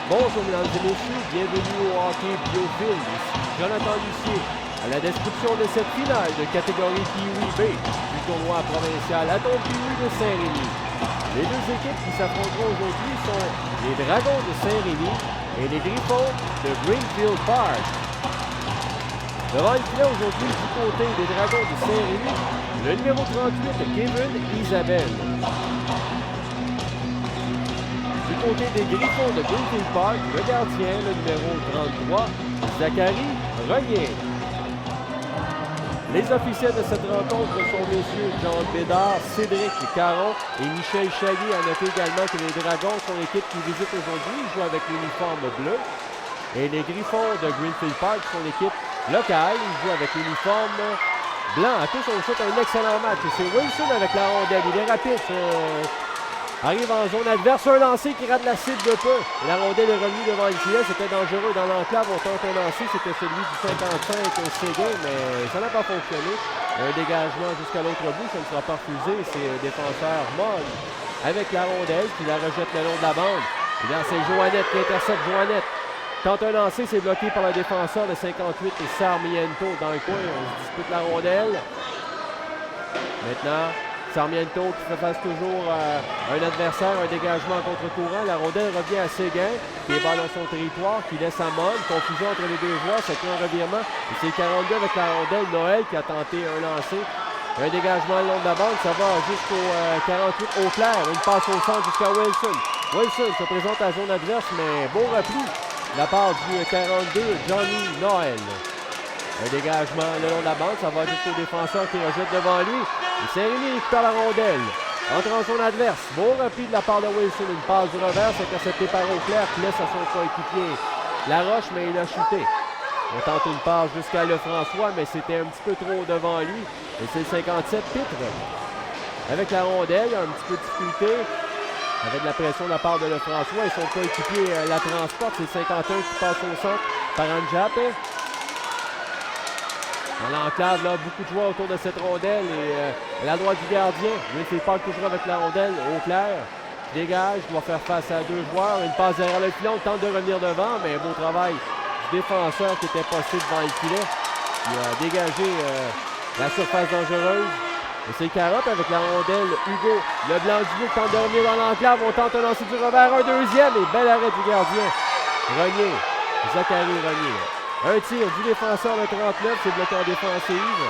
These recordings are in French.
Bonjour mesdames et messieurs, bienvenue au hockey Biofilm. Ici Jonathan Lucier. À la description de cette finale de catégorie Pee-Wee B du tournoi provincial Atom Pee-Wee de Saint-Rémy. Les deux équipes qui s'affronteront aujourd'hui sont les Dragons de Saint-Rémy et les Griffons de Greenfield Park. Devant le filet aujourd'hui du côté des Dragons de Saint-Rémy, le numéro 38, Kevin Isabelle. Du côté des Griffons de Greenfield Park, le gardien, le numéro 33, Zachary Renier. Les officiels de cette rencontre sont messieurs Jean Bédard, Cédric Caron et Michel Chailly. À noter également que les Dragons sont l'équipe qui visite aujourd'hui. Ils jouent avec l'uniforme bleu. Et les Griffons de Greenfield Park sont l'équipe locale. Ils jouent avec l'uniforme blanc. À tous, on souhaite un excellent match. C'est Wilson avec la rondelle. Il est rapide. Arrive en zone adverse, un lancer qui rate la cible de peu. Et la rondelle est revenue devant le filet, c'était dangereux dans l'enclave. On tente un lancer, c'était celui du 55 Séguin, mais ça n'a pas fonctionné. Un dégagement jusqu'à l'autre bout, ça ne sera pas refusé. C'est le défenseur Moll avec la rondelle qui la rejette le long de la bande. Et là, c'est Joannette qui intercepte Joannette. Tente un lancer, c'est bloqué par le défenseur, le 58 et Sarmiento dans le coin. On se dispute la rondelle. Maintenant, Sarmiento qui fait face toujours à un adversaire, un dégagement contre-courant. La rondelle revient à Séguin, qui est bas dans son territoire, qui laisse à Moll. Confusion entre les deux joueurs, c'est un revirement. Et c'est 42 avec la rondelle. Noël qui a tenté un lancer. Un dégagement le long de la bande, ça va jusqu'au 48 au clair. Une passe au centre jusqu'à Wilson. Wilson se présente à la zone adverse, mais beau repli de la part du 42, Johnny Noël. Un dégagement le long de la bande, ça va jusqu'au défenseur qui rejette devant lui. Et Saint-Rémy récupère la rondelle. Entre en zone adverse. Beau repli de la part de Wilson. Une passe du revers, c'est intercepté par Auclair qui laisse à son coéquipier Laroche, mais il a chuté. On tente une passe jusqu'à Lefrançois, mais c'était un petit peu trop devant lui. Et c'est le 57 Pitre. Avec la rondelle, il y a un petit peu de difficulté. Il y avait de la pression de la part de Lefrançois et son coéquipier la transporte. C'est 51 qui passe au centre par Anjap. Dans l'enclave, là, beaucoup de joueurs autour de cette rondelle et à la droite du gardien. Greenfield Park toujours avec la rondelle. Auclair dégage, doit faire face à deux joueurs. Une passe derrière le filet, on tente de revenir devant, mais un beau travail du défenseur qui était posté devant le filet. Il a dégagé la surface dangereuse. Et c'est Carotte avec la rondelle. Hugo Leblanc-Dubuc tente de revenir dans l'enclave. On tente un lancer du revers, un deuxième et bel arrêt du gardien. Renier, Zachary Renier. Un tir du défenseur le 39, c'est bloqué en défensive.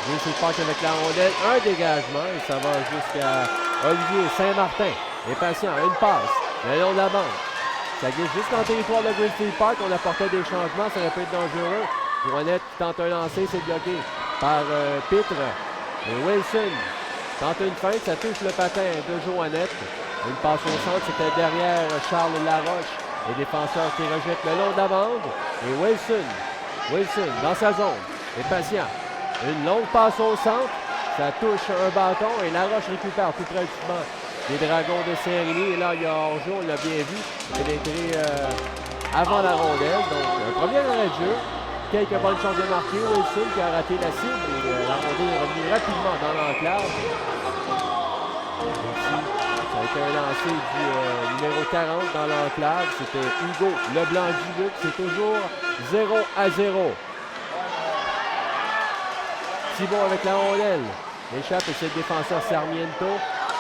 Greenfield Park avec la rondelle, un dégagement et ça va jusqu'à Olivier Saint-Martin. Et patient, une passe, le long de la bande. Ça glisse juste dans le territoire de Greenfield Park. On apportait des changements, ça aurait pu être dangereux. Joannette tente un lancer, c'est bloqué par Pitre. Et Wilson tente une feinte, ça touche le patin de Joannette. Une passe au centre, c'était derrière Charles Laroche. Les défenseurs qui rejettent le long de la bande. Et Wilson dans sa zone. Et patient. Une longue passe au centre. Ça touche un bâton et Laroche récupère tout près du banc des Dragons de Saint-Rémy. Et là, il y a hors-jeu, on l'a bien vu. Pénétré avant la rondelle. Donc, un premier arrêt de jeu. Quelques bonnes chances de marquer. Wilson qui a raté la cible. Et la rondelle est revenue rapidement dans l'enclave. Ça a été un lancer du numéro 40 dans l'enclave. C'était Hugo Leblanc-Dubuc. C'est toujours 0-0. Thibault avec la rondelle. L'échappe et c'est le défenseur Sarmiento.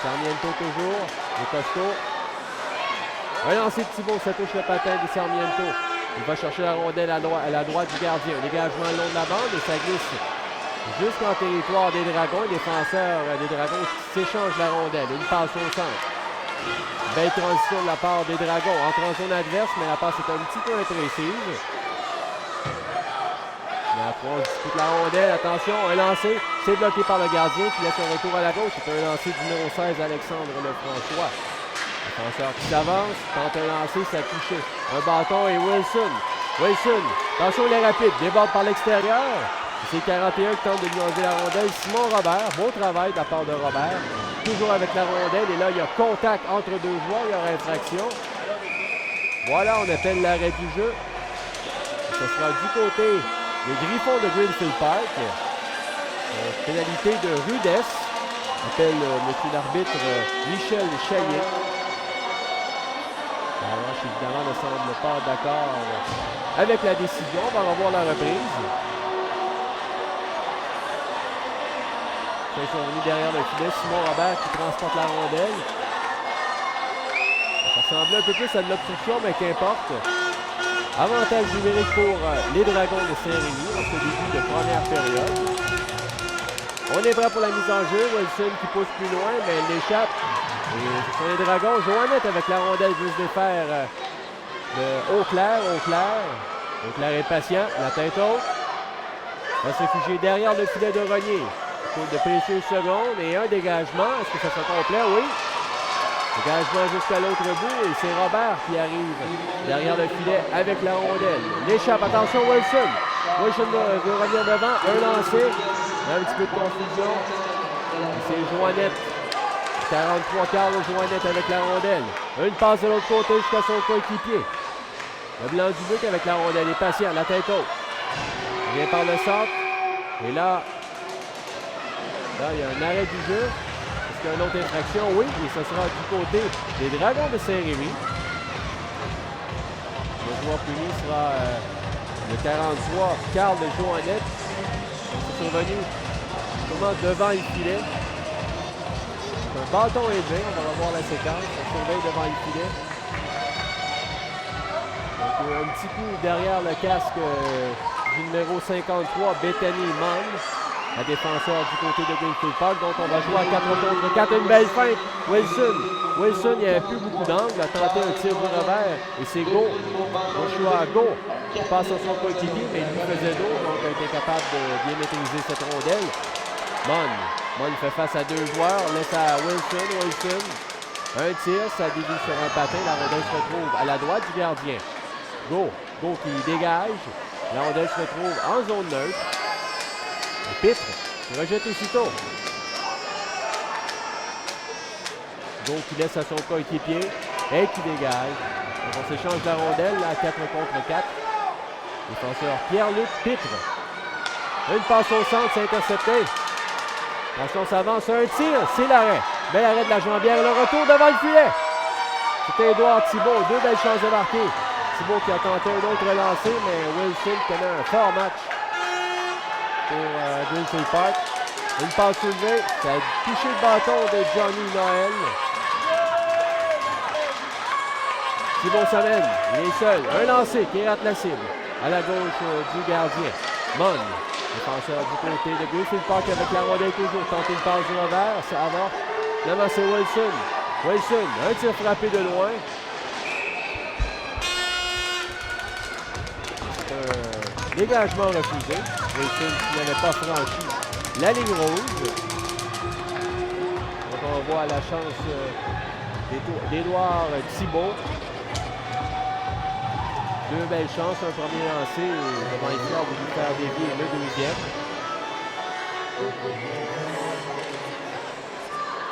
Sarmiento toujours. Le costaud. Un lancer de Thibault. Ça touche le patin de Sarmiento. Il va chercher la rondelle à la droite du gardien. Un dégagement le long de la bande et ça glisse jusqu'en territoire des Dragons. Les défenseurs des Dragons s'échangent la rondelle. Une passe au centre. Belle transition de la part des Dragons. Entre en zone adverse, mais la passe est un petit peu imprécise. La France dispute la rondelle. Attention, un lancer. C'est bloqué par le gardien qui laisse un retour à la gauche. C'est un lancer du numéro 16, Alexandre Lefrançois. Défenseur qui s'avance. Tente un lancer, ça a touché. Un bâton et Wilson. Attention, il est rapide. Déborde par l'extérieur. C'est 41 qui tente de lui enlever la rondelle. Simon Robert. Beau travail de la part de Robert. Toujours avec la rondelle. Et là, il y a contact entre deux joueurs. Il y aura infraction. Voilà, on appelle l'arrêt du jeu. Ce sera du côté des Griffons de Greenfield Park. Pénalité de rudesse. Appelle monsieur l'arbitre Michel Chaillet. Alors, évidemment, ne semble pas d'accord avec la décision. On va revoir la reprise. Ils sont venus derrière le filet. Simon Robert qui transporte la rondelle. Ça ressemblait un peu plus à de l'obstruction, mais qu'importe. Avantage numérique pour les Dragons de Saint-Rémy en ce début de première période. On est prêt pour la mise en jeu. Wilson qui pousse plus loin, mais elle l'échappe. Et ce sont les Dragons. Joannette avec la rondelle veut se défaire de Auclair. Auclair est patient. La tête haute. Va se réfugier derrière le filet de Renier. De précieuses secondes et un dégagement. Est-ce que ça sera complet? Oui. Dégagement jusqu'à l'autre bout et c'est Robert qui arrive derrière le filet avec la rondelle. L'échappe, attention Wilson. Wilson veut revenir devant. Un lancer. Un petit peu de confusion. C'est Joannette. 43 quarts de Joannette avec la rondelle. Une passe de l'autre côté jusqu'à son coéquipier. Leblanc-Dubuc avec la rondelle est patient, la tête haute. Il vient par le centre. Et là, il y a un arrêt du jeu. Est-ce qu'il y a une autre infraction? Oui, et ce sera du côté des Dragons de Saint-Rémy. Le joueur puni sera le 43, Carl de Joannette. C'est survenu sûrement devant le filet. C'est un bâton élevé, on va revoir la séquence. On surveille devant le filet. Donc, un petit coup derrière le casque du numéro 53, Bethany Mann. La défenseur du côté de Greenfield Park. Donc, on va jouer à 4 contre 4. Une belle feinte. Wilson, il n'y avait plus beaucoup d'angle. Il a tenté un tir du revers. Et c'est Go. Go. Il passe sur son coéquipier, mais il lui faisait dos. Donc, il a été capable de bien maîtriser cette rondelle. Mon fait face à deux joueurs. Laisse à Wilson. Un tir, ça dévie sur un patin. La rondelle se retrouve à la droite du gardien. Go qui dégage. La rondelle se retrouve en zone neutre. Pitre, il rejette aussitôt. Legault qui laisse à son coéquipier et qui dégage. Donc on s'échange la rondelle à 4 contre 4. Défenseur Pierre-Luc Pitre. Une passe au centre, c'est intercepté. Attention, ça avance, un tir, c'est l'arrêt. Bel arrêt de la jambière et le retour devant le filet. C'était Édouard Thibault, 2 belles chances de marquer. Thibault qui a tenté un autre lancé, mais Wilson connaît un fort match pour Greenfield Park. Une passe soulevée, ça a touché le bâton de Johnny Noël. Thibault s'amène, il est seul. Un lancé qui rate la cible à la gauche du gardien. Mon, défenseur du côté de Greenfield Park avec la rondelle toujours. Tenter une passe du revers, ça va. Finalement, c'est Wilson. Wilson, un tir frappé de loin. C'est un dégagement refusé. Wilson qui n'avait pas franchi la ligne rouge. Donc on voit la chance d'Édouard Thibault. 2 belles chances, un premier lancé devant les fleurs de faire dévier le deuxième.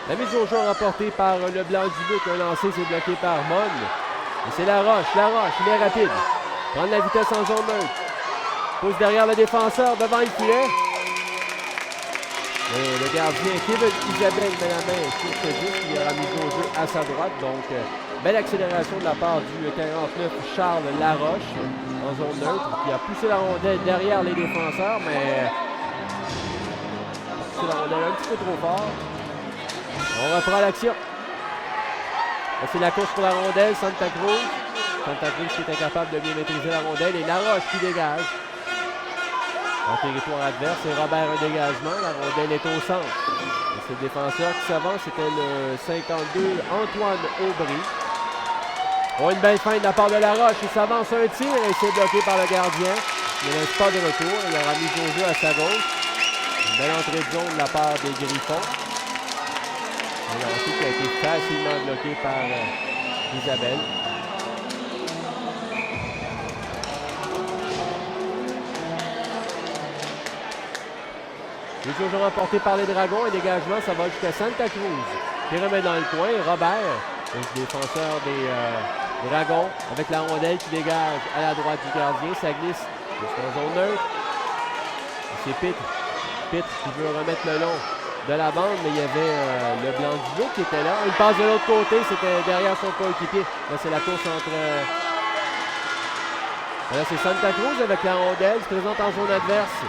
La mise au jeu remportée par le blanc du but. Un lancé, c'est bloqué par Mon. Et c'est Laroche. Laroche, il est rapide. Prendre la vitesse en zone neutre. Pousse derrière le défenseur, devant le filet. Et le gardien Kevin Isabelle met la main sur ce disque. Il aura mis au jeu à sa droite. Donc, belle accélération de la part du 49 Charles Laroche en zone neutre, qui a poussé la rondelle derrière les défenseurs, mais poussé la rondelle un petit peu trop fort. On reprend l'action. C'est la course pour la rondelle, Santa Cruz. Santa Cruz qui est incapable de bien maîtriser la rondelle et Laroche qui dégage. En territoire adverse, c'est Robert un dégagement. La rondelle est au centre. Et c'est le défenseur qui s'avance, c'était le 52 Antoine Aubry. Oh, une belle fin de la part de Laroche. Il s'avance un tir et c'est bloqué par le gardien. Il ne laisse pas de retour. Il aura mis au jeu à sa gauche. Une belle entrée de zone de la part des Griffons. Un lancer qui a été facilement bloqué par Isabelle. Les jeux remportés par les Dragons. Un dégagement, ça va jusqu'à Santa Cruz. Qui remet dans le coin. Robert, le défenseur des Dragons, avec la rondelle qui dégage à la droite du gardien. Ça glisse jusqu'en zone neutre. C'est Pitre. Pitre qui veut remettre le long de la bande, mais il y avait le blanc du jeu qui était là. Il passe de l'autre côté, c'était derrière son coéquipier. Là, c'est la course entre... Là, c'est Santa Cruz avec la rondelle, se présente en zone adverse.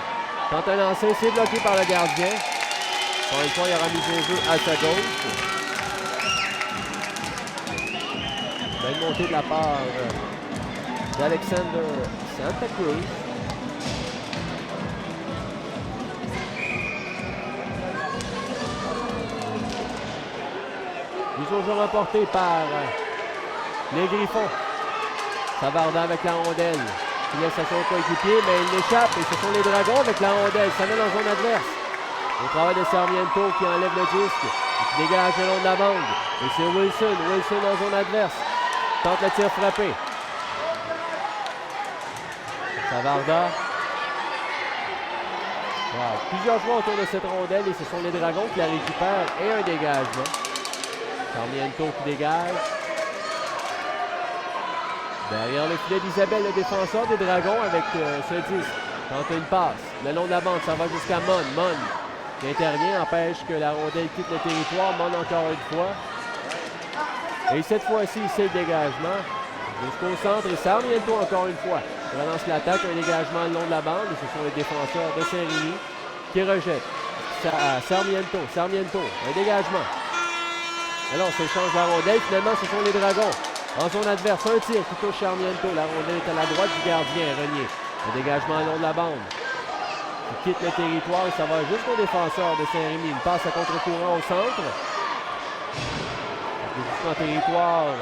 Tente un lancer, c'est bloqué par le gardien. Encore une fois, il aura mis au jeu à sa gauche. Belle montée de la part d'Alexander Santa Cruz. Mise au jeu remportée par les Griffons. Savardin avec la rondelle. Il laisse à son coéquipier, mais il l'échappe. Et ce sont les Dragons avec la rondelle. Ça mène en zone adverse. Au travail de Sarmiento qui enlève le disque. Et qui dégage le long de la bande. Et c'est Wilson. Wilson en zone adverse. Tente le tir frappé. Savardin. Wow. Plusieurs joueurs autour de cette rondelle. Et ce sont les Dragons qui la récupèrent. Et un dégagement. Sarmiento qui dégage. Derrière le filet d'Isabelle, le défenseur des Dragons avec ce disque. Tente une passe. Le long de la bande, ça va jusqu'à Mon. Mon qui intervient, empêche que la rondelle quitte le territoire. Mon encore une fois. Et cette fois-ci, c'est le dégagement. Jusqu'au centre et Sarmiento encore une fois. Il relance l'attaque, un dégagement le long de la bande. Et ce sont les défenseurs de Saint-Rémy qui rejettent. Sarmiento, un dégagement. Alors, on s'échange la rondelle. Finalement, ce sont les Dragons. En zone adverse, un tir qui touche Sarmiento. La rondelle est à la droite du gardien, Renier. Un dégagement le long de la bande. Qui quitte le territoire et ça va jusqu'au défenseur de Saint-Rémy. Une passe à contre-courant au centre. Jusqu'au territoire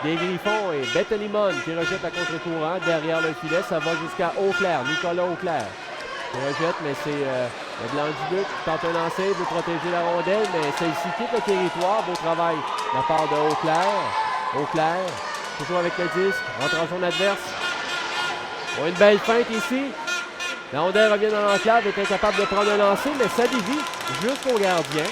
des Griffons et Bethany Mon qui rejette à contre-courant. Derrière le filet, ça va jusqu'à Auclair, Nicolas Auclair. Qui rejette, mais c'est le blanc du but qui tente un lancer, veut protéger la rondelle, mais celle-ci quitte le territoire. Beau travail de la part de Auclair. Auclair, toujours avec le disque, rentre en zone adverse. On a une belle feinte ici. La rondelle revient dans l'enclave, est incapable de prendre un lancer, mais ça dévie jusqu'au gardien.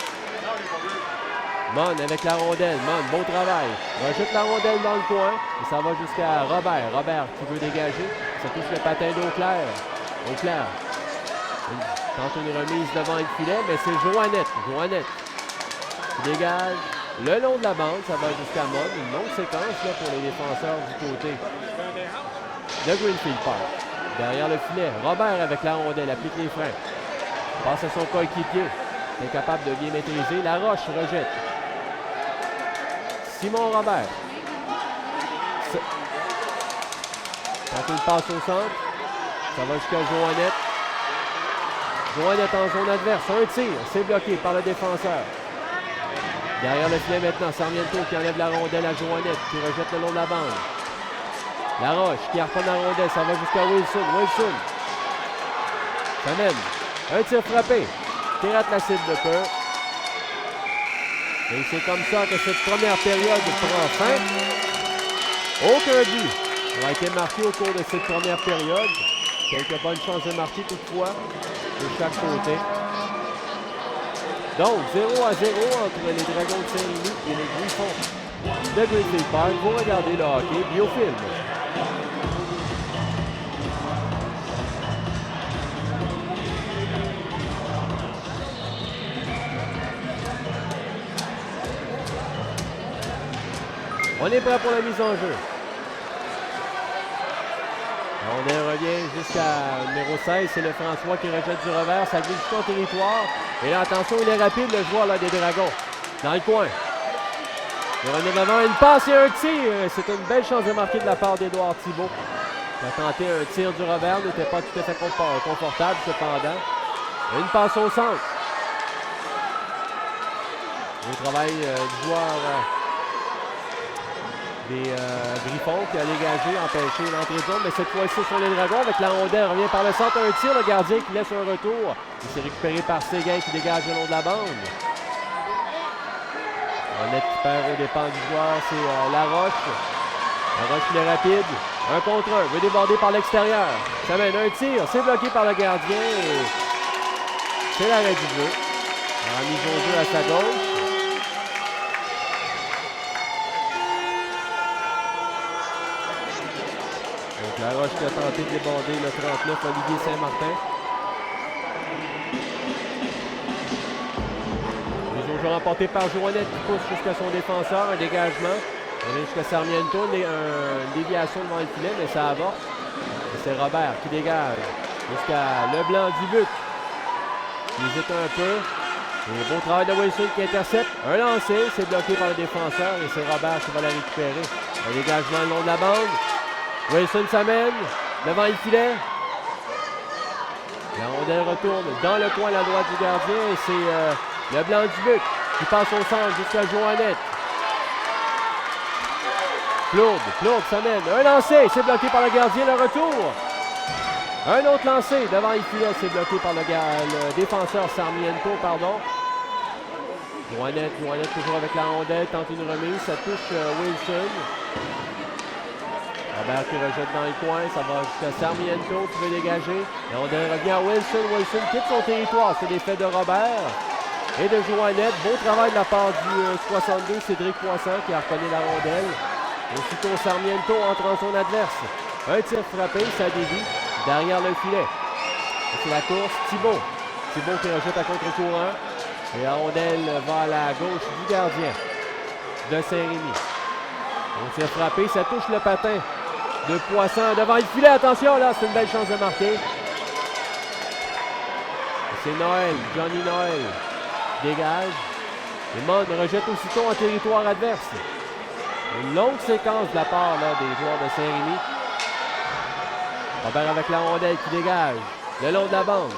Mon avec la rondelle. Mon, beau travail. Rejette la rondelle dans le coin. Et ça va jusqu'à Robert. Robert qui veut dégager. Ça touche le patin d'Auclair. Auclair. Tente une remise devant le filet, mais c'est Joannette. Joannette qui dégage le long de la bande. Ça va jusqu'à Mon. Une longue séquence là, pour les défenseurs du côté de Greenfield Park. Derrière le filet, Robert avec la rondelle applique les freins. Passe à son coéquipier. Incapable de bien maîtriser. Laroche rejette. Simon Robert. Tente une passe au centre. Ça va jusqu'à Joannette. Joannette en zone adverse. Un tir. C'est bloqué par le défenseur. Derrière le filet maintenant, Sarmiento qui enlève la rondelle à Joannette, qui rejette le long de la bande. Laroche qui harponne la rondelle. Ça va jusqu'à Wilson. Wilson. Ça mène. Un tir frappé. Qui rate la cible de peu. Et c'est comme ça que cette première période prend fin. Aucun but a été marqué au cours de cette première période. Quelques bonnes chances de marquer toutefois de chaque côté. Donc, 0-0 entre les Dragons de Saint-Rémy et les Griffons de Greenfield Park. Vous regardez le hockey Biofilm. On est prêt pour la mise en jeu. On revient jusqu'à numéro 16. C'est le François qui rejette du revers. Ça glisse jusqu'au territoire. Et là, attention, il est rapide, le joueur là, des Dragons. Dans le coin. Il remet devant une passe et un tir. C'est une belle chance de marquer de la part d'Édouard Thibault. Il a tenté un tir du revers. N'était pas tout à fait confortable cependant. Une passe au centre. Le travail du joueur... des Griffons qui a dégagé, empêché l'entrée de zone, mais cette fois-ci sur les Dragons avec la rondelle, revient par le centre, un tir, le gardien qui laisse un retour. Il s'est récupéré par Séguin qui dégage le long de la bande. Honnête qui perd au dépens du joueur, c'est Laroche. Laroche il est rapide, un contre un, veut déborder par l'extérieur. Ça mène un tir, c'est bloqué par le gardien et c'est l'arrêt du jeu. En mise au jeu à sa gauche. Laroche qui a tenté de déborder le 39, Olivier Saint-Martin. Les autres joueurs emportés par Joannette qui pousse jusqu'à son défenseur, un dégagement. On est jusqu'à Sarmiento, une déviation devant le filet, mais ça avorte. Et c'est Robert qui dégage jusqu'à Leblanc-Dubuc. Il hésite un peu. Et beau travail de Wilson qui intercepte. Un lancé, c'est bloqué par le défenseur et c'est Robert qui va la récupérer. Un dégagement le long de la bande. Wilson s'amène devant le filet. La rondelle retourne dans le coin à la droite du gardien et c'est Leblanc-Dubuc qui passe au centre jusqu'à Joannette. Claude s'amène. Un lancé, c'est bloqué par le gardien, le retour. Un autre lancé devant le filet, c'est bloqué par le défenseur Sarmiento, pardon. Joannette toujours avec la rondelle, tente une remise, ça touche Wilson. Robert qui rejette dans le coin, ça va jusqu'à Sarmiento qui veut dégager. La rondelle revient à Wilson. Wilson quitte son territoire, c'est l'effet de Robert et de Joannette. Beau travail de la part du 62, Cédric Poisson qui a reconnu la rondelle. Aussitôt Sarmiento entre en son adverse. Un tir frappé, ça dévie derrière le filet. C'est la course, Thibault qui rejette à contre-courant. Et la rondelle va à la gauche du gardien de Saint-Rémy. Un tir frappé, ça touche le patin de Poisson devant le filet. Attention, là, c'est une belle chance de marquer. C'est Noël, Johnny Noël qui dégage. Et Mon rejette aussitôt en territoire adverse. Une longue séquence de la part là, des joueurs de Saint-Rémy. Robert avec la rondelle qui dégage le long de la bande.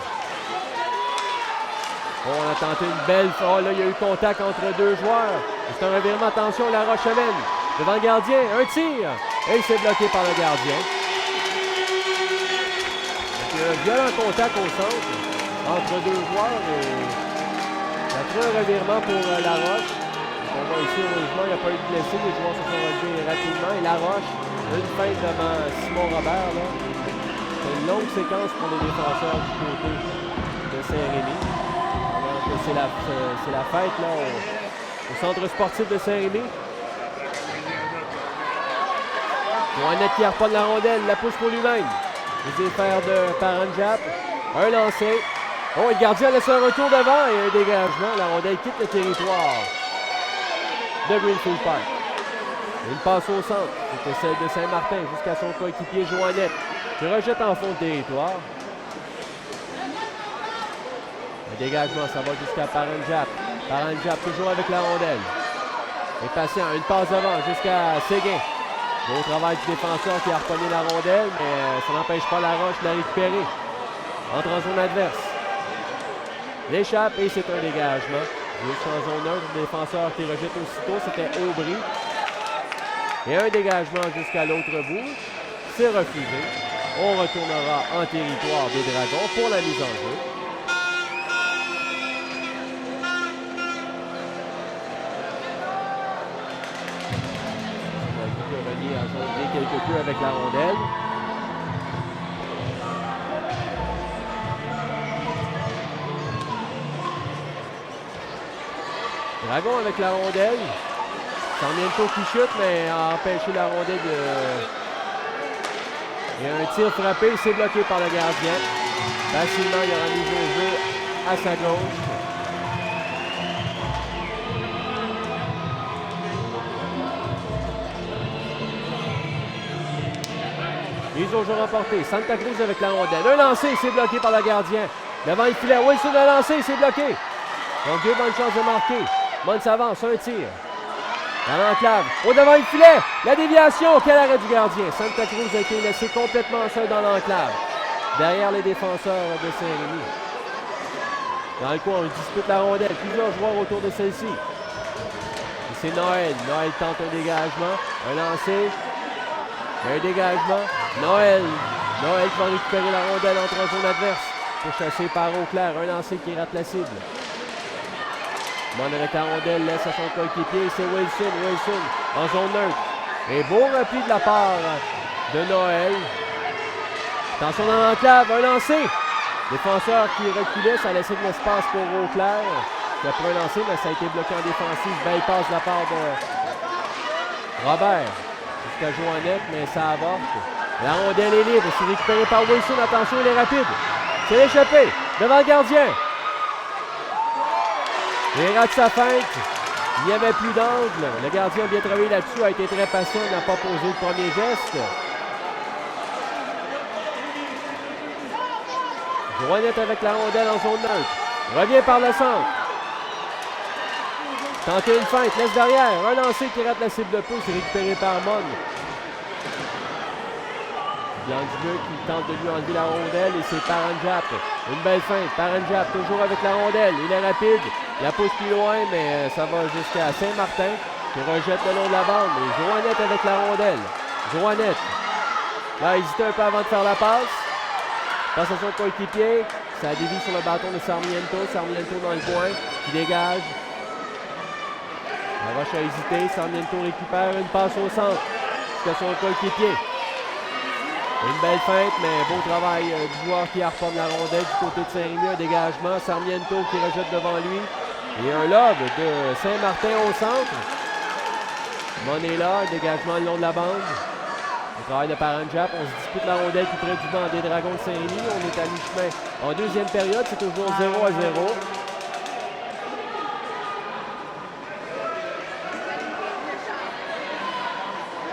Oh, on a tenté une belle... Oh, là, il y a eu contact entre deux joueurs. C'est un revirement. Attention, la Rochelaine devant le gardien. Un tir. Et c'est bloqué par le gardien. Il y a un violent contact au centre entre deux joueurs. Et ça crée un revirement pour La Roche. On voit ici, heureusement, il n'y a pas eu de blessé. Les joueurs se sont relevés rapidement. Et La Roche, une feinte devant Simon Robert. Là. C'est une longue séquence pour les défenseurs du côté de Saint-Rémy. C'est la fête là, au centre sportif de Saint-Rémy. Joannette qui harponne la rondelle, la pousse pour lui-même. Les effets de Paranjap. Un lancé. Oh, le gardien laisse un retour devant et un dégagement. La rondelle quitte le territoire de Greenfield Park. Une passe au centre. C'était celle de Saint-Martin jusqu'à son coéquipier Joannette qui rejette en fond de territoire. Un dégagement, ça va jusqu'à Paranjap. Paranjap toujours avec la rondelle. Et patient, une passe devant jusqu'à Séguin. Beau travail du défenseur qui a harponné la rondelle, mais ça n'empêche pas la Roche de la récupérer. Entre en zone adverse. L'échappe et c'est un dégagement. Juste en zone neutre, le défenseur qui rejette aussitôt, c'était Aubry. Et un dégagement jusqu'à l'autre bout. C'est refusé. On retournera en territoire des Dragons pour la mise en jeu. Renier a jonglé quelque peu avec la rondelle. Dragon avec la rondelle. Sarmiento qui chute, mais a empêché la rondelle de... Il y a un tir frappé, c'est bloqué par le gardien. Facilement, il y aura mise au jeu à sa gauche. Mise au jeu remportée. Santa Cruz avec la rondelle. Un lancé, c'est bloqué par le gardien. Devant le filet, Wilson a lancé, c'est bloqué. Donc deux bonnes chances de marquer. Bonne s'avance, un tir. Dans l'enclave, au devant le filet, la déviation, quel arrêt du gardien. Santa Cruz a été laissé complètement seul dans l'enclave, derrière les défenseurs de Saint-Rémy. Dans le coin, on dispute la rondelle, plusieurs joueurs autour de celle-ci. Et c'est Noël. Noël tente un dégagement, un lancer, un dégagement. Noël qui va récupérer la rondelle entre en zone adverse pour chasser par Auclair, un lancer qui rate la cible. Bon avec la rondelle, laisse à son coéquipier, c'est Wilson en zone neutre. Et beau repli de la part de Noël. Attention dans l'enclave, un lancé. Défenseur qui reculait, ça a laissé de l'espace pour Auclair. Il a pris un lancer, mais ça a été bloqué en défensive. Belle passe de la part de Robert. Jusqu'à Joannette, mais ça avorte. La rondelle est libre, c'est récupéré par Wilson. Attention, il est rapide. C'est échappé devant le gardien. Il rate sa feinte. Il n'y avait plus d'angle. Le gardien a bien travaillé là-dessus, a été très patient, n'a pas posé le premier geste. Joannette avec la rondelle en zone neutre. Revient par le centre. Tenter une feinte, laisse derrière. Un lancer qui rate la cible de peu, c'est récupéré par Mon. Blanc-Bleu qui tente de lui enlever la rondelle et c'est Paranjap. Une belle feinte. Paranjap toujours avec la rondelle. Il est rapide. La pousse plus loin, mais ça va jusqu'à Saint-Martin qui rejette le long de la bande. Et Joannette avec la rondelle. Joannette. Là, il hésitait un peu avant de faire la passe. Passe à son coéquipier. Ça dévie sur le bâton de Sarmiento. Sarmiento dans le coin qui dégage. La Roche a hésité. Sarmiento récupère une passe au centre. Jusqu'à son coéquipier. Une belle feinte, mais beau travail du joueur qui harponne la rondelle du côté de Saint-Rémy. Un dégagement. Sarmiento qui rejette devant lui. Et un lob de Saint-Martin au centre. Mon est là, un dégagement le long de la bande. Le travail de Paranjap. On se dispute la rondelle tout près du banc des Dragons de Saint-Rémy. On est à mi-chemin. En deuxième période, c'est toujours 0-0.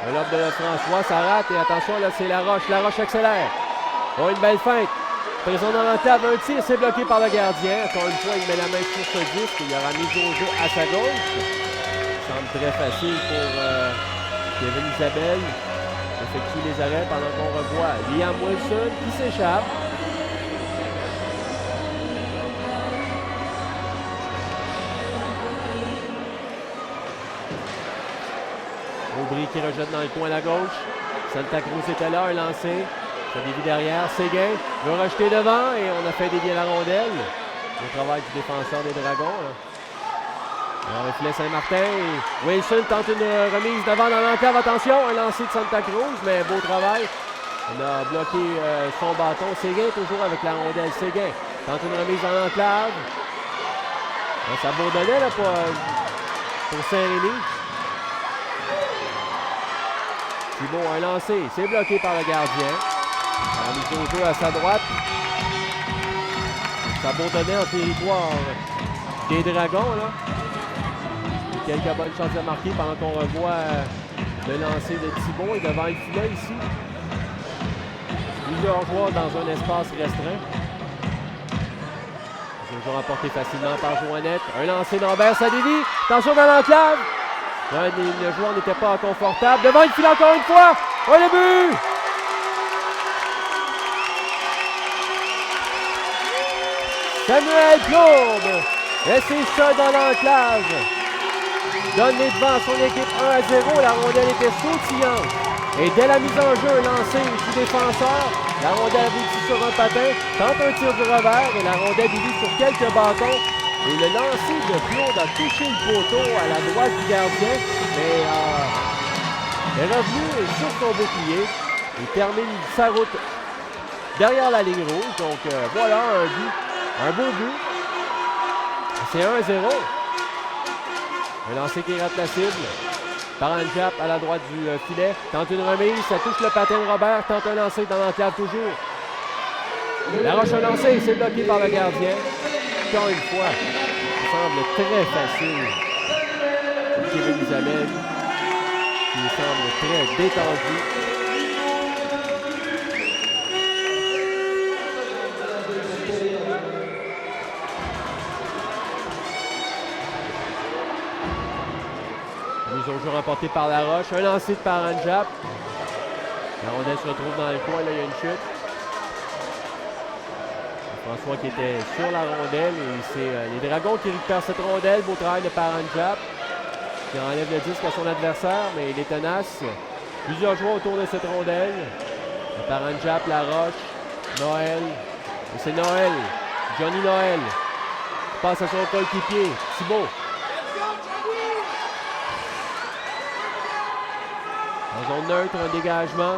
Un lob de François, ça rate. Et attention, là, c'est la Roche. La Roche accélère. Oh, une belle feinte. Présent dans l'enclave, un tir, c'est bloqué par le gardien. Encore une fois, il met la main sur ce disque. Il y aura mise au jeu à sa gauche. Ça semble très facile pour Kevin Isabelle. Effectue les arrêts pendant qu'on revoit Liam Wilson qui s'échappe. Aubry qui rejette dans le coin à la gauche. Santa Cruz était là, un lancé. Ça dévie derrière. Séguin veut rejeter devant et on a fait dévier la rondelle. Le travail du défenseur des Dragons. Là. Alors, le filet Saint-Martin. Wilson tente une remise devant dans l'enclave. Attention, un lancé de Santa Cruz, mais beau travail. On a bloqué son bâton. Séguin toujours avec la rondelle. Séguin tente une remise dans l'enclave. Ça bourdonnait là, pour Saint-Rémy. Thibault a lancé. C'est bloqué par le gardien. On a mis au jeu à sa droite. Ça bourdonnait en territoire des Dragons, là. Quelques bonnes chances de marquer pendant qu'on revoit le lancer de Thibault et devant le filet ici. Plusieurs joueurs dans un espace restreint. Ils ont remporté facilement par Joannette. Un lancer de Robert, ça dévie. Attention dans l'enclave. Le joueur n'était pas confortable. Devant le filet encore une fois. Oh, le but! Samuel Plourde laissez ça dans l'enclave. Donne les devants à son équipe 1-0. La rondelle était sautillante. Et dès la mise en jeu, lancé du défenseur, la rondelle aboutit sur un patin, tente un tir du revers et la rondelle dévie sur quelques bâtons. Et le lancer de Plourde a touché le poteau à la droite du gardien, mais est revenu sur son bouclier. Il termine sa route derrière la ligne rouge. Donc voilà un but. Un beau but. C'est 1-0. Un lancer qui rate la cible. Paranjap à la droite du filet. Tente une remise. Ça touche le patin de Robert. Tente un lancer dans l'enclave toujours. Laroche a lancé. C'est bloqué par le gardien. Encore une fois, ça semble très facile pour Kevin Isabelle, qui semble très détendu. Mise au jeu remportée par Laroche. Un lancer de Paranjap. La rondelle se retrouve dans le coin. Là, il y a une chute. François qui était sur la rondelle. Et c'est les Dragons qui récupèrent cette rondelle. Beau travail de Paranjap. Qui enlève le disque à son adversaire, mais il est tenace. Plusieurs joueurs autour de cette rondelle. Paranjap, Laroche, Noël. Et c'est Noël. Johnny Noël. Il passe à son coéquipier. Thibault. En zone neutre, un dégagement.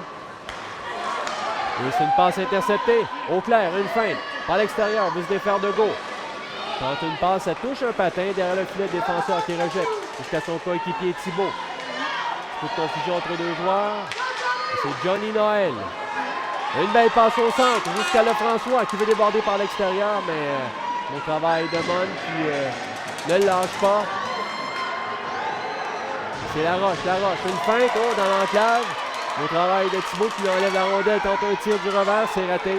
Et c'est une passe interceptée. Au clair, une feinte. Par l'extérieur, veut se défaire de go. Tente une passe, ça touche un patin derrière le filet de défenseur qui rejette jusqu'à son coéquipier Thibault. Un peu de confusion entre deux joueurs. C'est Johnny Noël. Une belle passe au centre jusqu'à Lefrançois qui veut déborder par l'extérieur, mais le travail de Mon qui ne le lâche pas. C'est Laroche, une feinte dans l'enclave. Le travail de Thibault qui lui enlève la rondelle, tente un tir du revers, c'est raté.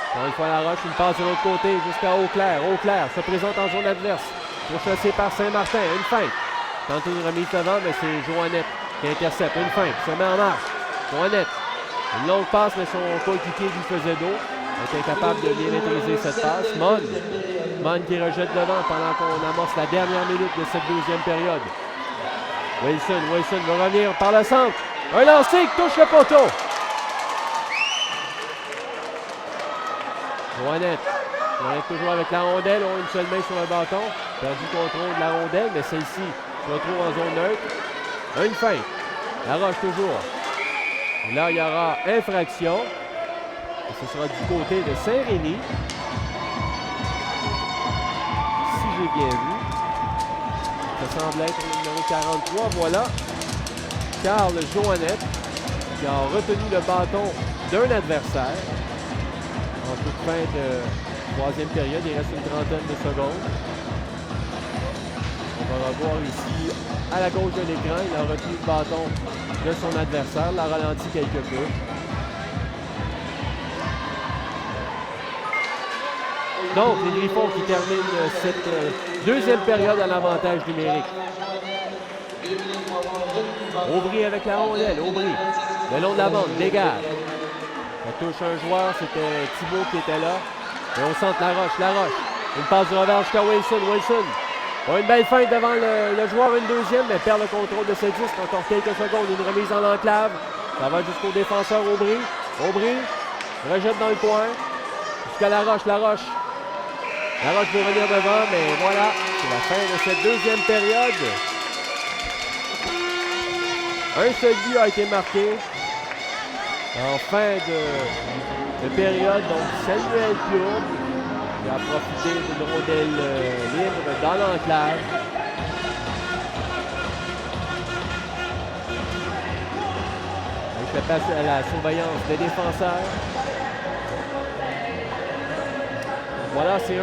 Encore une fois, Laroche, une passe de l'autre côté jusqu'à Auclair. Auclair se présente en zone adverse. Pourchassé par Saint-Martin, une feinte. Tente une remise devant, mais c'est Joannette qui intercepte. Une feinte, se met en marche. Joannette, une longue passe, mais son coéquipier lui faisait dos. Il est incapable de bien maîtriser cette passe. Mon qui rejette devant pendant qu'on amorce la dernière minute de cette deuxième période. Wilson va revenir par le centre. Un lancer qui touche le poteau. Joannette toujours avec la rondelle. On a une seule main sur le bâton. Perdu le contrôle de la rondelle, mais celle-ci se retrouve en zone neutre. Une feinte. Laroche toujours. Et là, il y aura infraction. Et ce sera du côté de Saint-Rémy. Si j'ai bien vu. Ça semble être le numéro 43. Voilà. Carl Joannette qui a retenu le bâton d'un adversaire. En toute fin de troisième période, il reste une trentaine de secondes. On va revoir ici, à la gauche de l'écran, il a retenu le bâton de son adversaire, l'a ralenti quelque peu. Donc, les Griffons qui terminent cette deuxième période à l'avantage numérique. Aubry avec la rondelle, Aubry, le long de la bande, dégage. Ça touche un joueur, c'était Thibault qui était là. Et on sent Laroche. Une passe du revers jusqu'à Wilson. Bon, une belle feinte devant le joueur, une deuxième, mais perd le contrôle de ce disque. Encore quelques secondes, une remise en enclave. Ça va jusqu'au défenseur Aubry. Aubry rejette dans le coin. Jusqu'à Laroche. Laroche veut revenir devant, mais voilà, c'est la fin de cette deuxième période. Un seul but a été marqué en fin de période. Donc Samuel Plourde qui a profité d'une rondelle libre dans l'enclave. Il fait passer à la surveillance des défenseurs. Voilà, c'est 1-0.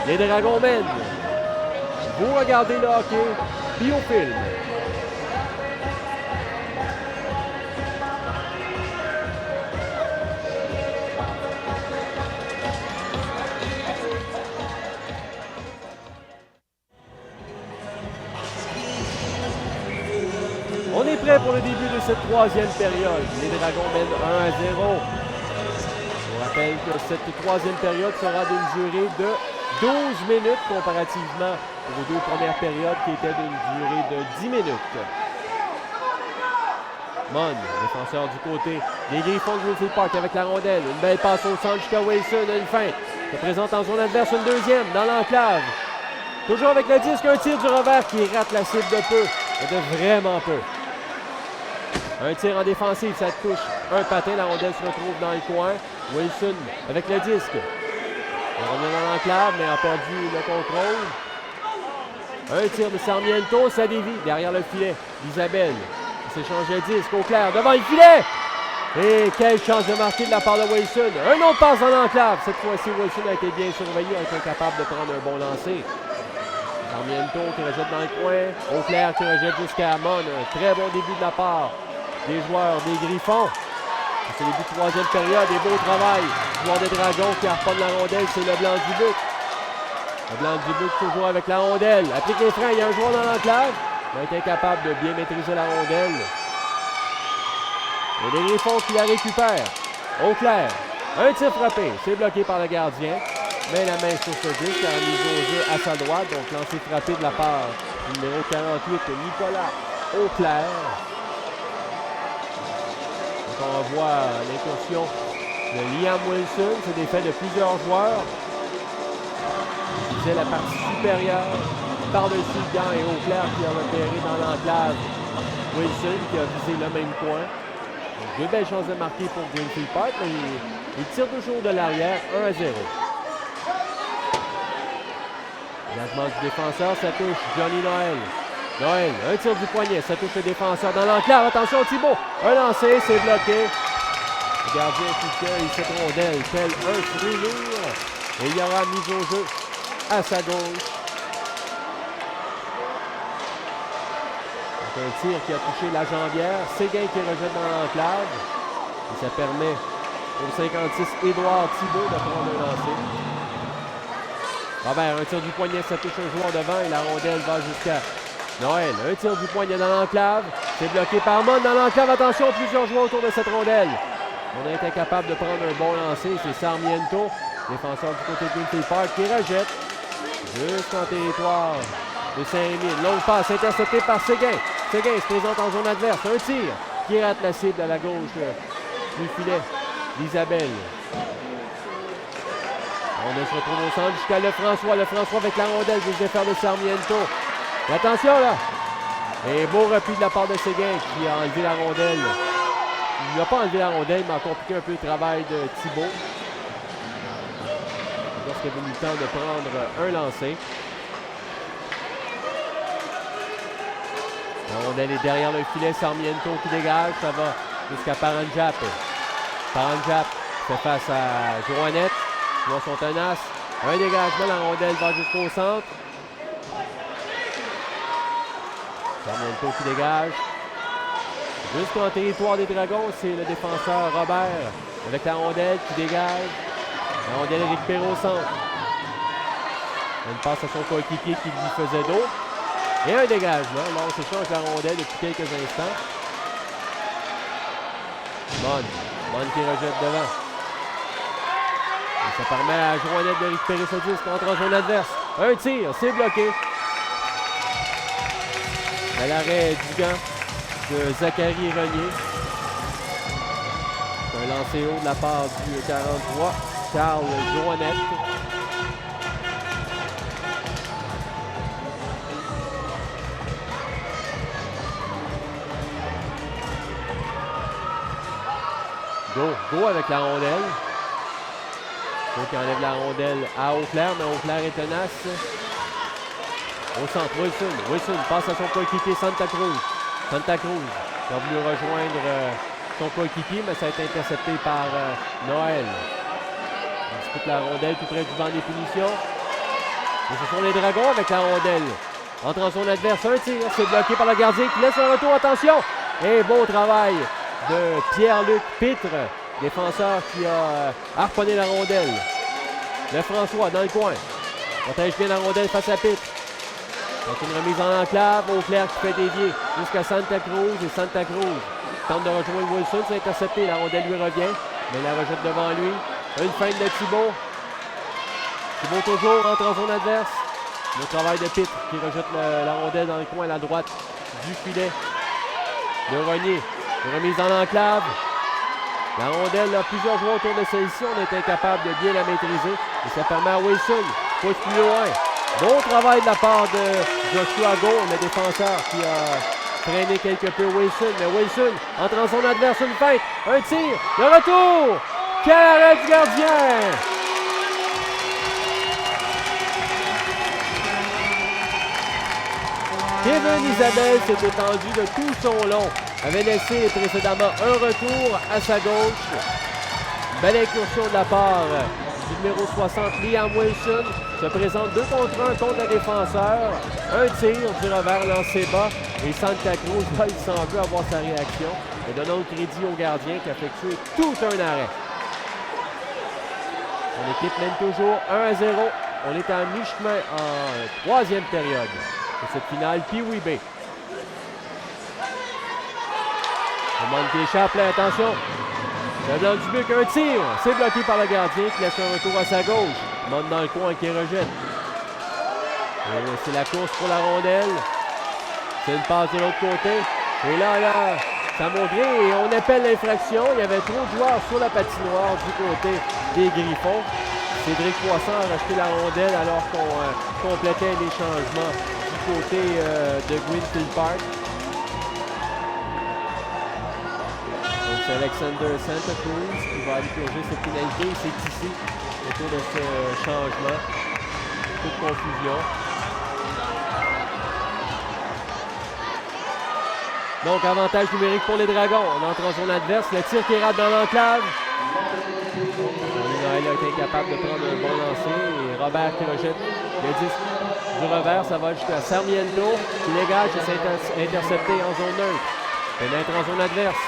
Les Dragons mènent. Vous regardez le hockey, puis au film. On est prêt pour le début de cette troisième période. Les Dragons mènent 1-0. Je vous rappelle que cette troisième période sera d'une durée de 12 minutes comparativement aux deux premières périodes qui étaient d'une durée de 10 minutes. Mon, défenseur du côté des Griffons de Greenfield Park avec la rondelle. Une belle passe au centre jusqu'à Wilson. Une feinte. Se présente en zone adverse une deuxième dans l'enclave. Toujours avec le disque, un tir du revers qui rate la cible de peu. Et de vraiment peu. Un tir en défensive, ça touche un patin. La rondelle se retrouve dans le coin. Wilson avec le disque. Il revient dans l'enclave, mais a perdu le contrôle. Un tir de Sarmiento, ça dévie derrière le filet. Isabelle s'échange le disque au clair devant le filet. Et quelle chance de marquer de la part de Wilson. Un autre passe dans l'enclave. Cette fois-ci, Wilson a été bien surveillé, a été capable de prendre un bon lancer. Sarmiento qui rejette dans le coin. Au clair qui rejette jusqu'à Mon. Un très bon début de la part des joueurs des Griffons. C'est le début de troisième période et beau travail. Le joueur des Dragons qui harponne la rondelle, c'est le Blanc du Buc. Le Blanc du Buc toujours avec la rondelle. Applique les freins, il y a un joueur dans l'enclave. Il a été incapable de bien maîtriser la rondelle. Et les Griffons qui la récupèrent. Au clair. Un tir frappé. C'est bloqué par le gardien. Mais la main sur ce disque a mis au jeu à sa droite. Donc lancé frappé de la part du numéro 48, Nicolas Auclair. On voit l'incursion de Liam Wilson. C'est des faits de plusieurs joueurs. Il faisait la partie supérieure par-dessus le gant et Auclair qui a repéré dans l'enclave Wilson qui a visé le même coin. Donc, deux belles chances de marquer pour Greenfield Park, mais il tire toujours de l'arrière 1-0. L'engagement du défenseur, ça touche Johnny Noël. Noël, un tir du poignet, ça touche le défenseur dans l'enclave. Attention Thibault, un lancé, c'est bloqué. Le gardien qui cueille cette rondelle, tel un fruit. Et il y aura mise au jeu à sa gauche. Donc un tir qui a touché la jambière. Séguin qui rejette dans l'enclave. Et ça permet au 56 Édouard Thibault de prendre un lancer. Robert, un tir du poignet, ça touche un joueur devant et la rondelle va jusqu'à Noël. Un tir du poignet dans l'enclave. C'est bloqué par Mon dans l'enclave. Attention, plusieurs joueurs autour de cette rondelle. On a été incapable de prendre un bon lancer. C'est Sarmiento, défenseur du côté de Greenfield Park, qui rejette jusqu'en territoire de Saint-Émile. Longue passe interceptée par Séguin. Séguin se présente en zone adverse. Un tir qui rate la cible à la gauche du filet d'Isabelle. On se retrouve au centre jusqu'à Lefrançois. Lefrançois avec la rondelle des efforts de Sarmiento. Et attention là! Et beau repli de la part de Séguin qui a enlevé la rondelle. Il n'a pas enlevé la rondelle, mais a compliqué un peu le travail de Thibault. Lorsqu'il a venu le temps de prendre un lancer. La rondelle est derrière le filet. Sarmiento qui dégage. Ça va jusqu'à Paranjap. Paranjap fait face à Joannette. Ils sont tenaces. Un dégagement, la rondelle va jusqu'au centre. Sarmiento qui dégage. Jusqu'en territoire des Dragons, c'est le défenseur Robert avec la rondelle qui dégage. La rondelle est récupérée au centre. Une passe à son coéquipier qui lui faisait dos. Et un dégagement. Là, on s'échange la rondelle depuis quelques instants. Mon qui rejette devant. Et ça permet à Joannette de récupérer ce disque contre son adverse. Un tir, c'est bloqué. À l'arrêt du gant de Zachary Renier. Un lancé haut de la part du 43, Carl Joannette. Go avec la rondelle. Faut qu'il enlève la rondelle à Auclair, mais Auclair est tenace. Au centre, Wilson. Wilson passe à son coéquipier Santa Cruz. Santa Cruz qui a voulu rejoindre son coéquipier, mais ça a été intercepté par Noël. Il dispute la rondelle tout près du banc des punitions. Et ce sont les Dragons avec la rondelle. Entre en zone adverse, un tir, c'est bloqué par le gardien qui laisse un retour, attention! Et beau travail de Pierre-Luc Pitre, défenseur qui a harponné la rondelle. Lefrançois dans le coin, protège bien la rondelle face à Pitre. Donc une remise en enclave, Auclair qui fait dévier jusqu'à Santa Cruz et Santa Cruz tente de rejoindre Wilson, c'est intercepté, la rondelle lui revient, mais la rejette devant lui. Une feinte de Thibault. Thibault toujours entre en zone adverse. Le travail de Pitre qui rejette la rondelle dans le coin à la droite du filet. De Renier. Une remise en enclave. La rondelle a plusieurs joueurs autour de celle-ci. On est incapable de bien la maîtriser. Et ça permet à Wilson de pousse plus loin. Bon travail de la part de Joshua Gaulle, le défenseur qui a traîné quelque peu Wilson. Mais Wilson entre en zone adverse, une feinte. Un tir. Le retour. Quel arrêt du gardien! Kevin Isabelle s'est étendu de tout son long. Avait laissé précédemment un retour à sa gauche. Belle incursion de la part du numéro 60, Liam Wilson. Se présente 2 contre 1 contre le défenseur. Un tir du revers lancé bas. Et Santa Cruz, là, il s'en veut avoir sa réaction. Et donnons le crédit au gardien qui a effectué tout un arrêt. Son équipe mène toujours 1-0. On est à mi-chemin en 3e période de cette finale Pee-Wee B. Le monde qui échappe là, attention. Le blanc du but, un tir. C'est bloqué par le gardien qui laisse un retour à sa gauche. Le monde dans le coin qui rejette. C'est la course pour la rondelle. C'est une passe de l'autre côté. Et là, ça a montré et on appelle l'infraction. Il y avait trop de joueurs sur la patinoire du côté des Griffons. Cédric Poisson a racheté la rondelle alors qu'on complétait les changements du côté de Greenfield Park. Donc c'est Alexander Santa Cruz qui va aller purger cette pénalité. C'est ici, autour de ce changement. Toute confusion. Donc, avantage numérique pour les Dragons. On entre en zone adverse. Le tir qui rate dans l'enclave. Noël a été incapable de prendre un bon lancer. Et Robert qui rejette le disque du revers. Ça va jusqu'à Sarmiento qui dégage et s'est intercepté en zone neutre. Pénètre en zone adverse.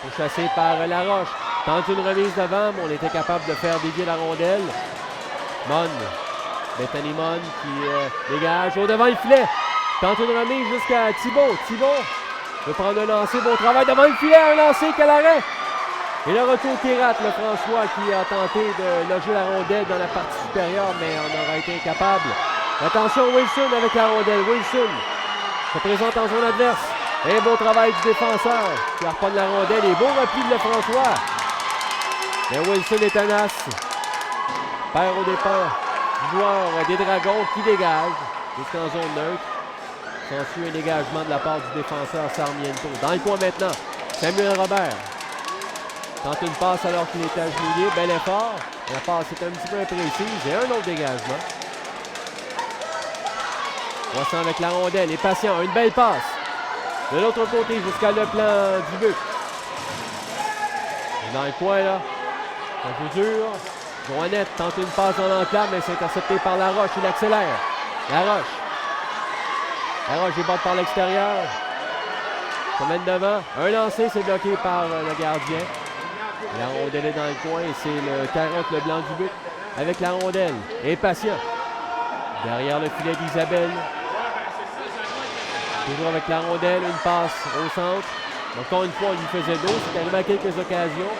Pourchassé par Laroche. Tente une remise devant, mais on était capable de faire dévier la rondelle. Mon. Bethany Mon qui dégage au devant le filet. Tente une remise jusqu'à Thibault. Thibault veut prendre un lancer, bon travail devant le filet, un lancer, quel arrêt! Et le retour qui rate, le François qui a tenté de loger la rondelle dans la partie supérieure, mais on aurait été incapable. Attention Wilson avec la rondelle, Wilson se présente en zone adverse. Et bon travail du défenseur qui harponne la rondelle et beau repli de le François. Mais Wilson est tenace. Perd au départ du joueur des Dragons qui dégage jusqu'en zone neutre. S'ensuit un dégagement de la part du défenseur Sarmiento. Dans le coin maintenant, Samuel Robert tente une passe alors qu'il est agenouillé. Bel effort. La passe est un petit peu imprécise. Et un autre dégagement. Poisson avec la rondelle. Et patient. Une belle passe. De l'autre côté jusqu'à le plan du but. Et dans le coin là, ça joue dur. Joannette tente une passe dans l'enclave, mais c'est intercepté par Laroche. Il accélère. Laroche est bon par l'extérieur. Se mène devant. Un lancé, c'est bloqué par le gardien. La rondelle est dans le coin et c'est le 40, le blanc du but, avec la rondelle. Et patient. Derrière le filet d'Isabelle. Toujours avec la rondelle, une passe au centre. Encore une fois, on lui faisait dos. C'est arrivé à quelques occasions.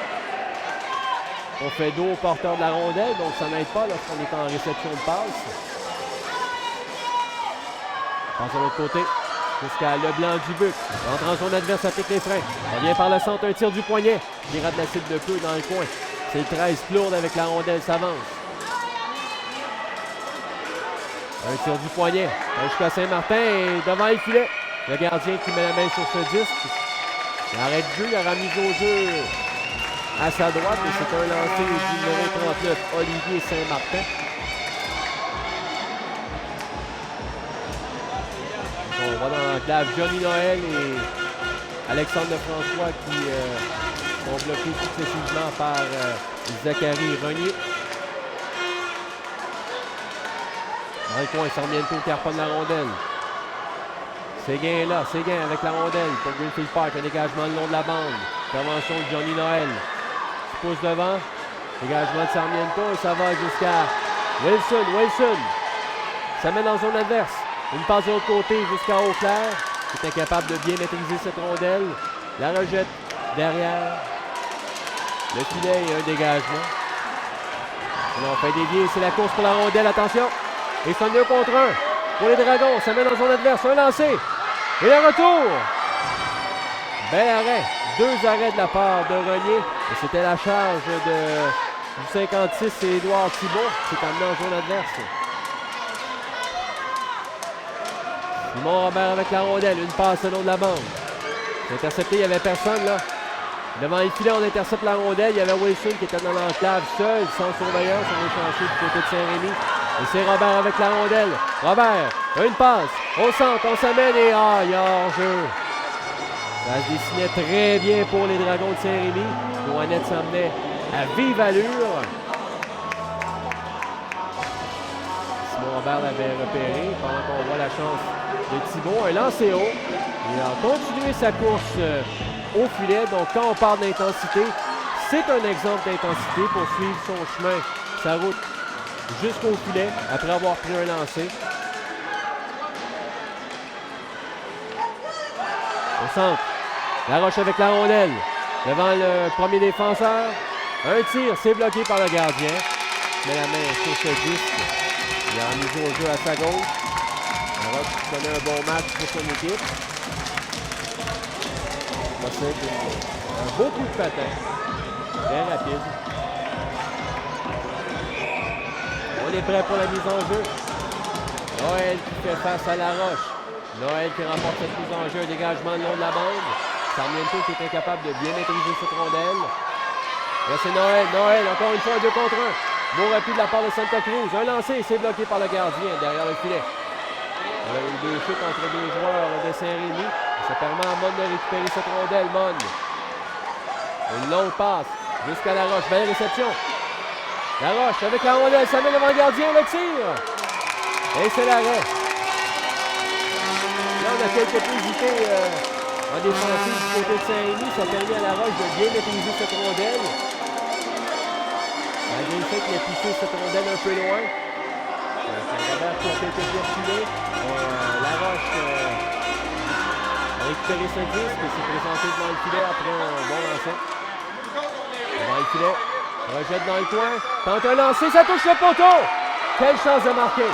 On fait dos au porteur de la rondelle, donc ça n'aide pas lorsqu'on est en réception de passe. Passe de l'autre côté, jusqu'à Leblanc du but. Entre en zone adverse, applique les freins. On vient par le centre, un tir du poignet. Il rate la cible de peu dans le coin. C'est le 13 Plourde avec la rondelle, s'avance. Un tir du poignet. Jusqu'à Saint-Martin et devant le filet. Le gardien qui met la main sur ce disque. Il arrête du jeu, il a remis au jeu à sa droite. Et c'est un lancer du numéro 39, Olivier Saint-Martin. On va dans l'enclave Johnny Noël et Alexandre Lefrançois qui sont bloqués successivement par Zachary Renier. Dans le coin, Sarmiento qui harponne la rondelle. Séguin est là, Séguin avec la rondelle pour Greenfield Park, un dégagement le long de la bande. Intervention de Johnny Noël. Il pousse devant. Dégagement de Sarmiento et ça va jusqu'à Wilson. Wilson. Ça met dans la zone adverse. Une passe de l'autre côté jusqu'à Auclair, qui est incapable de bien maîtriser cette rondelle. La rejette derrière. Le filet et un dégagement. Et là, on fait dévier. C'est la course pour la rondelle. Attention. Et c'est un 2 contre 1 pour les Dragons. Ça met dans son adverse. Un lancé. Et le retour. Bel arrêt. 2 arrêts de la part de Renier. Et c'était la charge du 56, c'est Édouard Thibault qui est amené en zone adverse. Simon Robert avec la rondelle. Une passe au long de la bande. Intercepté, il n'y avait personne là. Devant les filets, on intercepte la rondelle. Il y avait Wilson qui était dans l'enclave seul, sans surveillance. On est chanceux du côté de Saint-Rémy. Et c'est Robert avec la rondelle. Robert, une passe. Au centre, on s'amène et il y a hors-jeu. Ça se dessinait très bien pour les Dragons de Saint-Rémy. Joannette s'emmenait à vive allure. Simon Robert l'avait repéré pendant qu'on voit la chance de Thibault. Un lancé haut. Il a continué sa course au filet. Donc, quand on parle d'intensité, c'est un exemple d'intensité pour suivre son chemin, sa route jusqu'au filet après avoir pris un lancer. Au centre, Laroche avec la rondelle. Devant le premier défenseur. Un tir, c'est bloqué par le gardien. Il met la main sur ce disque. Il a mis au jeu à sa gauche. Laroche qui connaît un bon match pour son équipe. Un beau coup de patin. Très rapide. On est prêt pour la mise en jeu. Noël qui fait face à Laroche. Noël qui remporte cette mise en jeu. Dégagement le long de la bande. Sarmiento qui est incapable de bien maîtriser cette rondelle. Là, c'est Noël. Noël, encore une fois, un 2 contre 1. Beau rapide de la part de Santa Cruz. Un lancé, c'est bloqué par le gardien derrière le filet. On a eu 2 chutes entre 2 joueurs de Saint-Rémy. Ça permet à Mon de récupérer cette rondelle. Mon. Une longue passe jusqu'à Laroche. Belle réception. Laroche avec la rondelle. Ça met devant le gardien. Le tir. Et c'est l'arrêt. Là, on a quelques peu hésité en défensive du côté de Saint-Rémy. Ça permet à Laroche de bien maîtriser cette rondelle. Malgré le fait qu'il a poussé cette rondelle un peu loin. C'est Robert qui a quelques pieds reculés. Laroche a récupéré ce disque et s'est présenté devant le filet après un bon lancer. Devant le filet, rejette dans le coin, tente un lancer, ça touche le poteau! Quelle chance de marquer!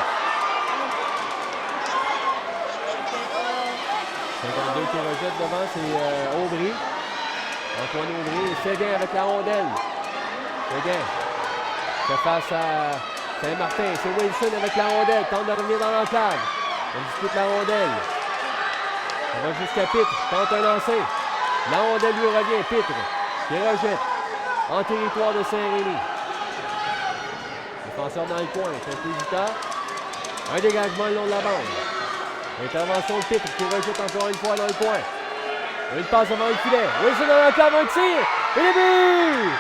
52 qui rejette devant, c'est Aubry. Antoine Aubry et Séguin avec la rondelle. Séguin fait face à Saint-Martin. C'est Wilson avec la rondelle. Tente de revenir dans l'enclave. On dispute la rondelle. On va jusqu'à Pitre. Tente un lancer. La rondelle lui revient. Pitre qui rejette en territoire de Saint-Rémy. Défenseur dans le coin. Quelques hésitants. Un dégagement le long de la bande. Intervention de Pitre qui rejette encore une fois dans le coin. Une passe devant le filet. Wilson dans l'enclave. Un tir. Et le but!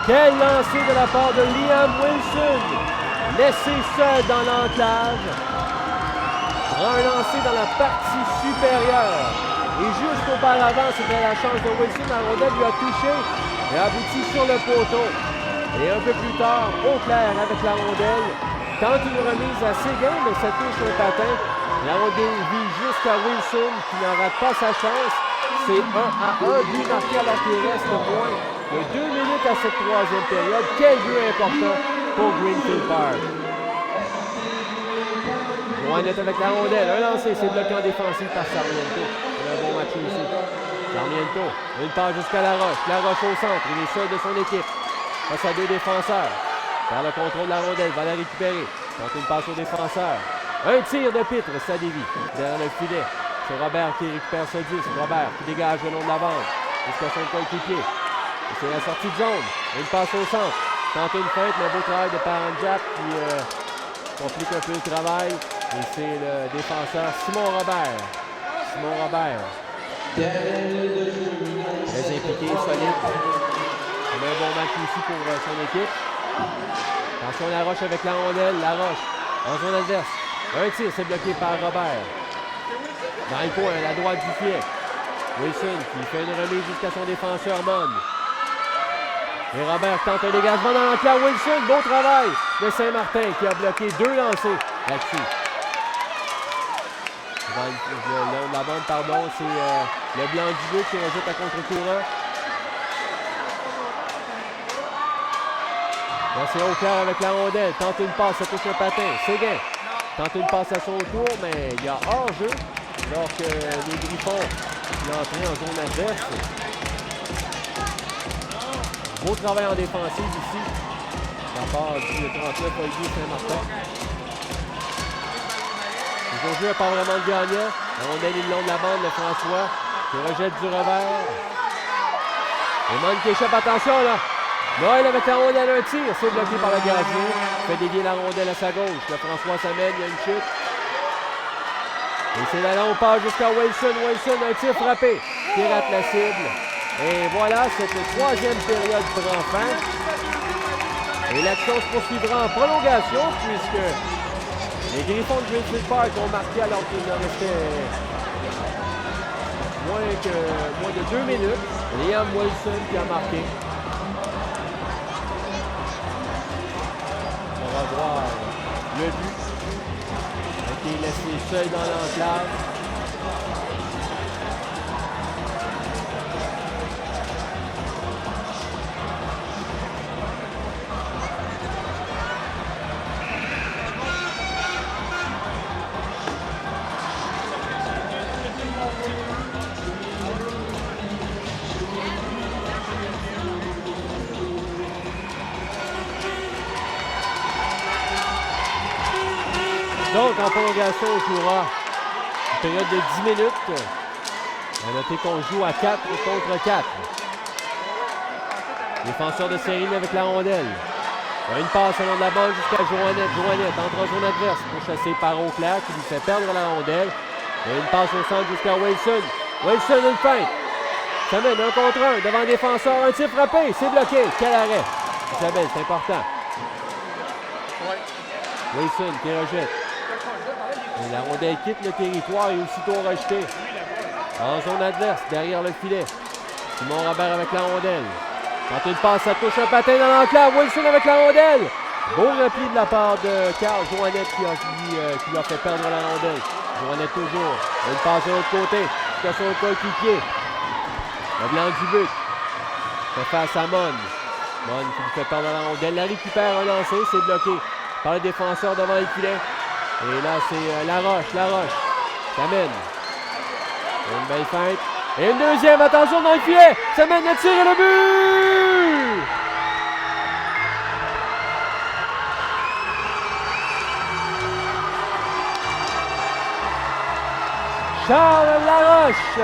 Quel lancer de la part de Liam Wilson, laissé seul dans l'enclave. Prend un lancer dans la partie supérieure. Et juste auparavant, c'était la chance de Wilson. La rondelle lui a touché et abouti sur le poteau. Et un peu plus tard, Auclair avec la rondelle. Tente une remise à Séguin, mais ça touche un patin. La rondelle vit jusqu'à Wilson qui n'en rate pas sa chance. C'est 1-1, but marqué alors qu'il reste moins de 2 minutes à cette troisième période. Quel but important pour Greenfield Park. Joannette avec la rondelle. Un lancé, c'est bloqué en défensive par Sarmiento. Il a un bon match ici. Sarmiento, une passe jusqu'à Laroche. Laroche au centre, il est seul de son équipe. Face à 2 défenseurs. Par le contrôle de la rondelle, va la récupérer. Tente une passe au défenseur. Un tir de Pitre, ça dévie. Derrière le filet, c'est Robert qui récupère ce 10. Robert qui dégage le long de la bande jusqu'à son coéquipier. C'est la sortie de zone. Une passe au centre. Tente une feinte, mais beau travail de Paranjap qui complique un peu le travail. Et c'est le défenseur Simon Robert. Simon Robert. Très impliqué, solide. On a un bon match ici pour son équipe. Attention Laroche avec la rondelle. Laroche en zone adverse. Un tir, c'est bloqué par Robert. Dans le coin, à la droite du filet. Wilson qui fait une remise jusqu'à son défenseur Mon. Et Robert tente un dégagement dans l'enclave. Wilson, beau travail de Saint-Martin qui a bloqué 2 lancers là-dessus. Le long de la bande, pardon, c'est le blanc du but qui rajoute à contre-courant. Là, c'est Auclair avec la rondelle. Tente une passe, ça touche un patin. Séguin tente une passe à son tour, mais il y a hors-jeu. Alors que les Griffons l'entrée en zone adverse. Beau travail en défensive ici. De la part du 39 Olivier Saint-Martin. Ils ont joué pas vraiment de gagnant. La rondelle est le long de la bande de François qui rejette du revers. Et Mon qui échappe, attention là. Noël avec la rondelle, un tir, c'est bloqué par le gardien. Fait dévier la rondelle à sa gauche. Le François s'amène, il y a une chute. Et c'est la longue passe jusqu'à Wilson. Wilson, un tir frappé qui rate la cible. Et voilà, cette troisième période prend fin. Et l'action se poursuivra en prolongation puisque les Griffons de Greenfield Park ont marqué alors qu'il en restait moins de 2 minutes. Liam Wilson qui a marqué. On va voir le but. Qui est laissé seul dans l'enclave. Donc, en prolongation, on jouera une période de 10 minutes. On a noté qu'on joue à 4 contre 4. Défenseur de série avec la rondelle. Une passe au long de la balle jusqu'à Joannette. Joannette entre en zone adverse pour chasser par Auclair qui lui fait perdre la rondelle. Et une passe au centre jusqu'à Wilson. Wilson, une feinte. Ça mène 1 contre 1 devant le défenseur. Un tir frappé. C'est bloqué. Quel arrêt. Isabelle, c'est important. Wilson qui rejette. Et la rondelle quitte le territoire et aussitôt rejetée. En zone adverse, derrière le filet. Simon Robert avec la rondelle. Quand une passe, ça touche un patin dans l'enclave. Wilson avec la rondelle. Beau repli de la part de Carl Joannette qui lui a fait perdre la rondelle. Joannette toujours. Une passe de l'autre côté. Jusqu'à son coéquipier. Le blanc du but. Fait face à Mon. Mon qui lui fait perdre la rondelle. La récupère un lancer. C'est bloqué par le défenseur devant le filet. Et là, c'est Laroche. Ça mène. Une belle feinte. Et une deuxième. Attention dans le filet. Ça mène le tir et le but! Charles Laroche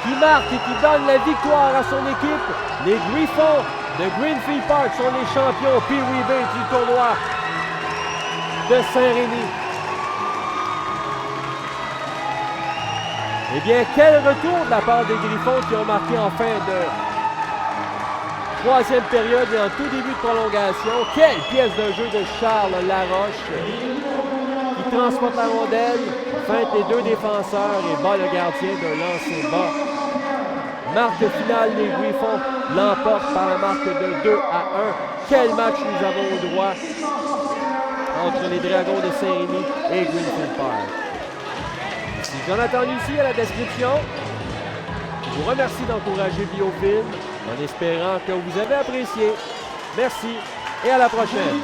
qui marque et qui donne la victoire à son équipe. Les Griffons de Greenfield Park sont les champions Pee Wee B du tournoi de Saint-Rémy. Eh bien, quel retour de la part des Griffons qui ont marqué en fin de troisième période et en tout début de prolongation. Quelle pièce de jeu de Charles Laroche qui transporte la rondelle, feinte les 2 défenseurs et bat le gardien d'un lancer bas. Marque finale, les Griffons l'emportent par la marque de 2-1. Quel match nous avons au droit entre les Dragons de Saint-Rémy et Greenfield Park. C'est Jonathan Lucie à la description. Je vous remercie d'encourager Biofilm en espérant que vous avez apprécié. Merci et à la prochaine.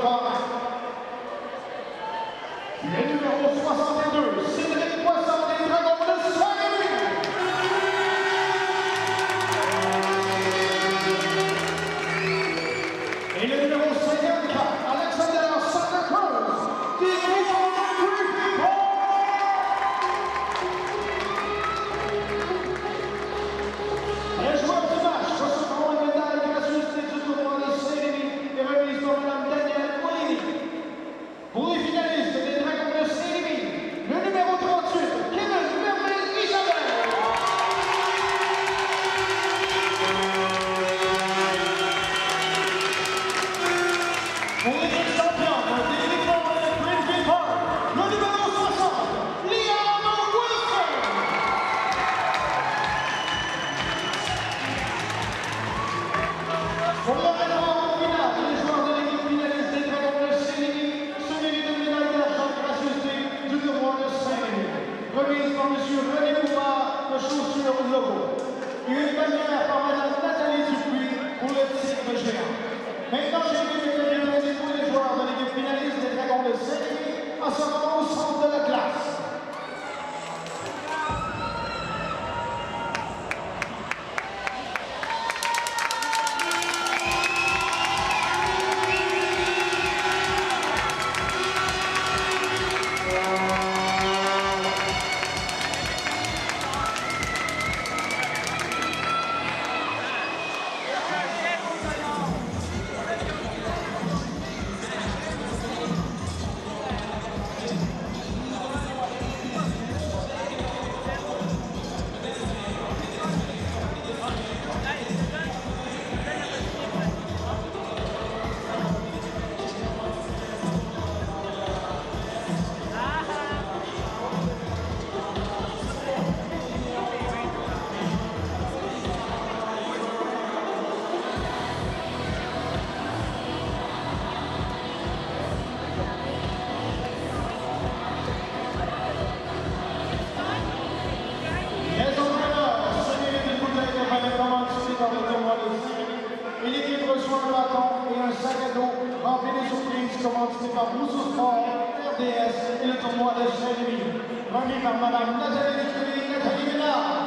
parrain. Le numéro 62, Cédric Poisson des Dragons de Saint-Louis. Et le numéro 54, Alexander Santa Cruz des Dragons de Griffintown. Les joueurs du match recevront une médaille gracieuse du tournoi de Saint-Louis et remise par Mme Danielle Moulini. Pour les finalistes des Dragons de Saint-Louis, le numéro 38, Kevin Merveille-Isabelle. Pour l'équipe championne des Uniformes de Greenfield Park, le numéro 60, Liam Wilson. Pour le règlement final, les joueurs de l'équipe finaliste des Dragons de Saint-Louis se méritent une médaille d'argent gracieuseté du tournoi de Saint-Louis, remise par M. René Bouvard de Chaussures Logo, et une bannière par Mme Nathalie Dupuis pour le titre géant. Maintenant, j'ai invité tous les joueurs de l'équipe finaliste des Dragons de Saint-Louis à se rendre au centre de la classe. Et l'équipe reçoit un bâton et un sac à dos rempli de surprises commandité par Rousseau Sport, RDS et le tournoi de Saint-Louis, remis par Mme Nathalie Dupuis, Nathalie Ménard.